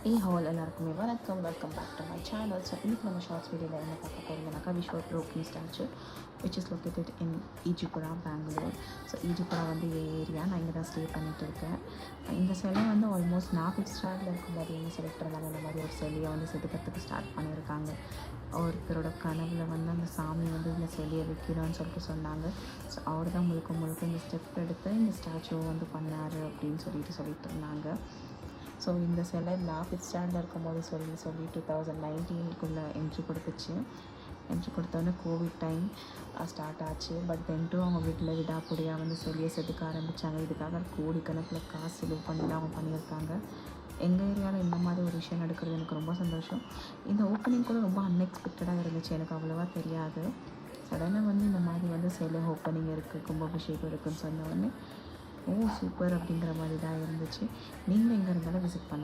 Hall எல்லாருக்குமே வணக்கம். Welcome back to my channel. So இன்றைக்கி நம்ம ஷார்ட்ஸ் வீடியோவில் என்ன பார்க்க போகிறோம்னாக்கா Vishwarupini statue which is located in Ejipura, Bangalore. So Ejipura வந்து ஏரியா, நான் இங்கே தான் ஸ்டே பண்ணிகிட்டு இருக்கேன். இந்த சிலை வந்து ஆல்மோஸ்ட் நான் ஃபிஃப்த் ஸ்டாண்டர்டில் இருக்கும்போது என்ன சொல்லிட்டு இருந்தாலும் இந்த மாதிரி ஒரு சிலையை வந்து செதுக்கிறதுக்கு ஸ்டார்ட் பண்ணியிருக்காங்க. ஒருத்தரோட கனவில் வந்து அந்த சாமி வந்து இந்த சிலையை வைக்கணும்னு சொல்லிட்டு சொன்னாங்க. ஸோ அவர் தான் முழுக்க முழுக்க இந்த ஸ்டெப் எடுத்து இந்த ஸ்டாச்சுவை வந்து பண்ணார் அப்படின்னு சொல்லிட்டு இருந்தாங்க. ஸோ இந்த சிலை நான் ஃபிஃப்த் ஸ்டாண்டர்டில் இருக்கும்போது சொல்லி 2019 என்ட்ரி கொடுத்துச்சு. என்ட்ரி கொடுத்தோன்னே கோவிட் டைம் ஸ்டார்ட் ஆச்சு. பட் தென்ட்டும் அவங்க வீட்டில் விடாப்படியாக வந்து சிலையை செதுக்க ஆரம்பித்தாங்க. இதுக்காக கோடிக்கணக்கில் காசு செலவு பண்ணி தான் அவங்க பண்ணியிருக்காங்க. எங்கள் ஏரியாவில் இந்த மாதிரி ஒரு விஷயம் நடக்கிறது எனக்கு ரொம்ப சந்தோஷம். இந்த ஓப்பனிங் கூட ரொம்ப அன்எக்ஸ்பெக்டடாக இருந்துச்சு, எனக்கு அவ்வளோவா தெரியாது. சடனாக வந்து இந்த மாதிரி வந்து சிலை ஓப்பனிங் இருக்குது, கும்பாபிஷேகம் இருக்குதுன்னு சொன்ன உடனே ஓ சூப்பர் அப்படிங்கிற மாதிரி தான் இருந்துச்சு. நீங்களும் எங்கே இருந்தாலும் விசிட் பண்ணுங்கள்.